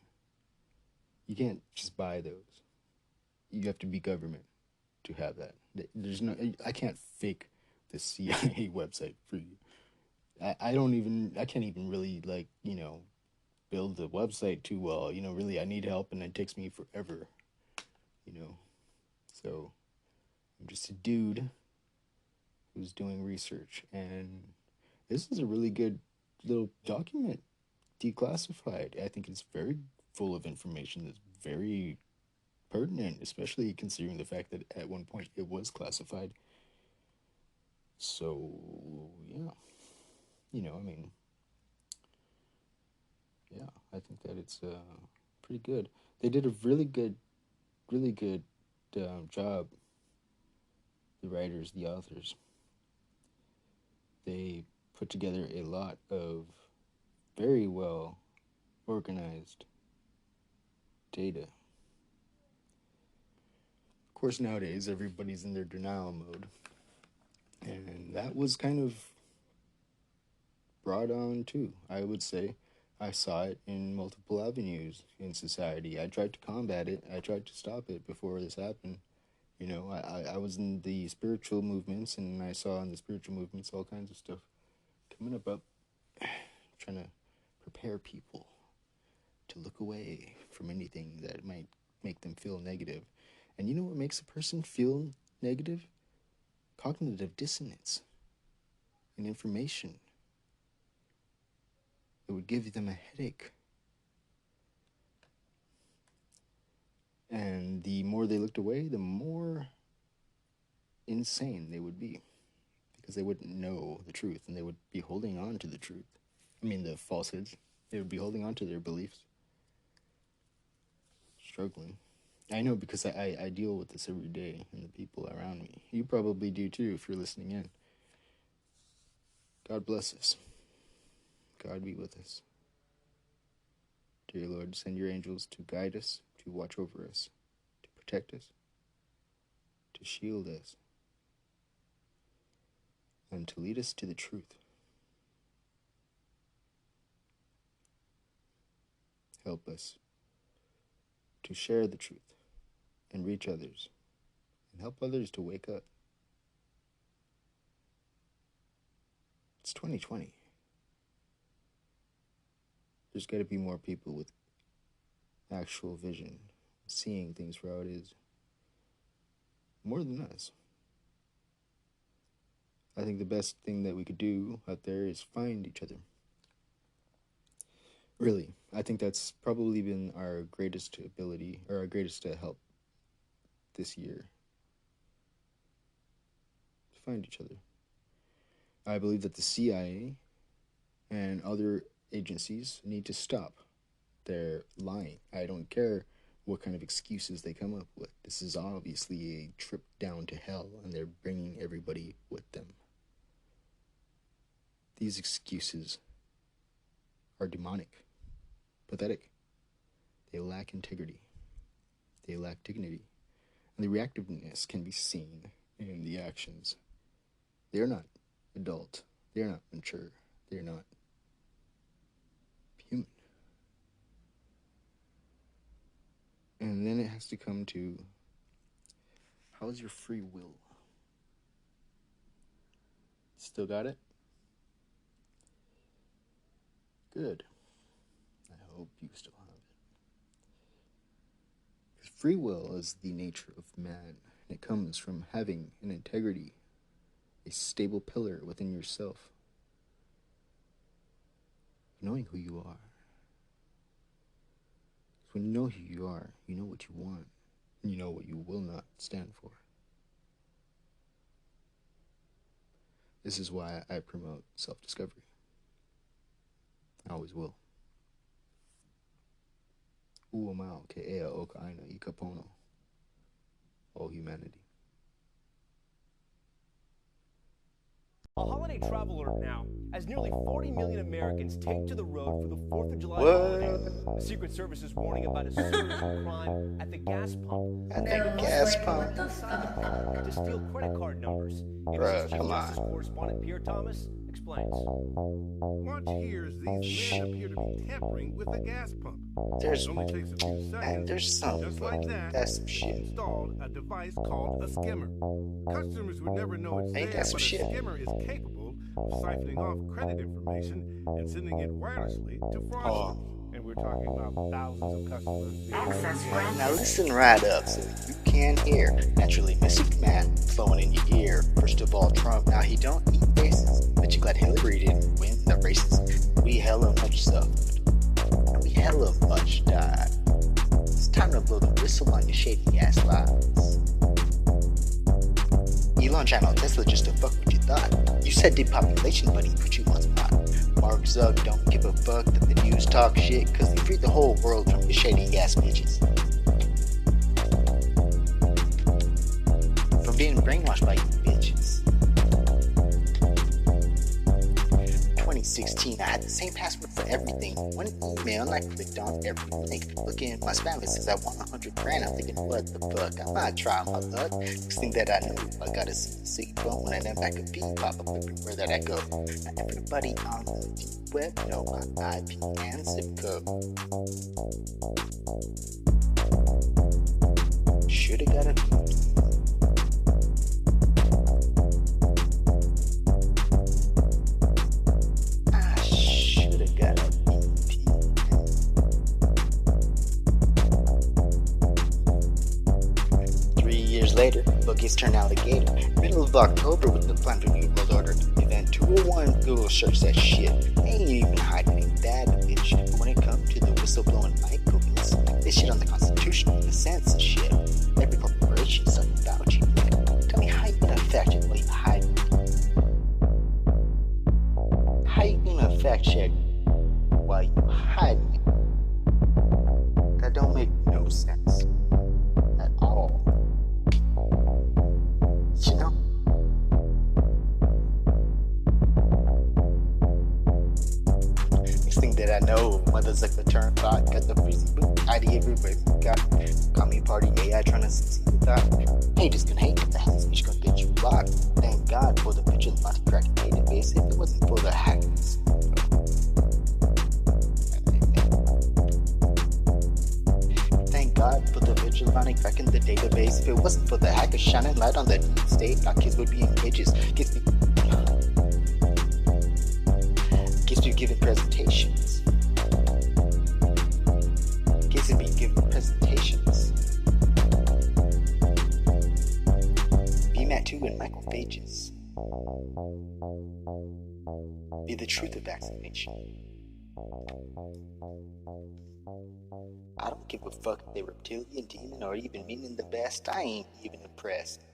You can't just buy those. You have to be government to have that. There's no, I can't fake the CIA website for you. I can't even really, build the website too well. Really, I need help, and it takes me forever. So I'm just a dude who's doing research, and this is a really good little document, declassified. I think it's very full of information that's very pertinent, especially considering the fact that at one point it was classified. So, yeah. Yeah, I think that it's pretty good. They did a really good job, the writers, the authors. They put together a lot of very well organized data. Of course, nowadays, everybody's in their denial mode. And that was kind of brought on, too, I would say. I saw it in multiple avenues in society. I tried to combat it. I tried to stop it before this happened. I was in the spiritual movements, and I saw in the spiritual movements all kinds of stuff coming up, trying to prepare people to look away from anything that might make them feel negative. And you know what makes a person feel negative? Cognitive dissonance and information. It would give them a headache. And the more they looked away, the more insane they would be. Because they wouldn't know the truth, and they would be holding on to the truth. The falsehoods. They would be holding on to their beliefs. Struggling. I know, because I deal with this every day and the people around me. You probably do too if you're listening in. God bless us. God be with us. Dear Lord, send your angels to guide us, to watch over us, to protect us, to shield us, and to lead us to the truth. Help us to share the truth and reach others, and help others to wake up. It's 2020. There's got to be more people with actual vision, seeing things for how it is. More than us. I think the best thing that we could do out there is find each other. Really, I think that's probably been our greatest ability, or our greatest help this year. To find each other. I believe that the CIA and other agencies need to stop their lying. I don't care what kind of excuses they come up with. This is obviously a trip down to hell, and they're bringing everybody with them. These excuses are demonic, pathetic. They lack integrity. They lack dignity. And the reactiveness can be seen in the actions. They're not adult. They're not mature. They're not human. And then it has to come to, how's your free will? Still got it? Good. I hope you still have it. Because free will is the nature of man, and it comes from having an integrity, a stable pillar within yourself, knowing who you are. Because when you know who you are, you know what you want, and you know what you will not stand for. This is why I promote self-discovery. I always will. Uomao ke ea o ka aina I ka pono o humanity. A holiday travel alert now, as nearly 40 million Americans take to the road for the 4th of July holiday. The Secret Service is warning about a surge in crime at the gas pump. At the gas pump? To steal credit card numbers. Bruh, come Justice correspondent Pierre Thomas explains. Watch here as these men appear to be tampering with the gas pump. There's It only takes a few seconds. there's some, just like that, that's some shit. installed a device called a skimmer. Customers would never know it's Ain't there, that some but shit? a skimmer is capable of siphoning off credit information and sending it wirelessly to fraudsters. And we're talking about thousands of customers. Now listen right up so you can hear. Naturally, Mr. Man flowing in your ear. First of all, Trump, now he don't eat races, but you glad Hillary didn't win the races. We hella much suffered, and we hella much died. It's time to blow the whistle on your shady ass lies. Elon Channel Tesla just to fuck what you thought. You said depopulation, but he put you on spot. Mark Zuck don't give a fuck that the news talk shit, cause they freed the whole world from your shady ass bitches. From being brainwashed by you bitches. 2016, I had the same password for everything. One email and I clicked on every link. Looking at my spam, it says I want 100 grand. I'm thinking, what the fuck? I might try my luck. Next thing that I know, I got a sick phone and then back a beat pop up everywhere that I go. Now everybody on the deep web know my IP and zip code. Shoulda got a later, boogies turn alligator. Middle of October with the plan for New World Order. Event 201, Google search that shit. They ain't even hiding that bitch. But when it comes to the whistleblowing microbes, they shit on the Constitution and the census shit. Every corporation's something about you. Tell me how you gonna fact check while you hide it? How you gonna fact check while you hide it? That don't make no sense at all. You know? Next thing that I know, mother's like the turnpike, got the freezy boot, ID everywhere. Got commie party AI trying to succeed with that. Haters gonna hate the hackers, bitch gonna get you blocked. Thank God for the vigilante cracking database. If it wasn't for the hackers. Thank God for the vigilante cracking the database. If it wasn't for the hackers shining light on the deep state, our kids would be in cages. Kids be giving presentations. Kids would be giving presentations. BMAT2 and macrophages. Be the truth of vaccination. I don't give a fuck if they reptilian, demon, or even meaning the best. I ain't even impressed.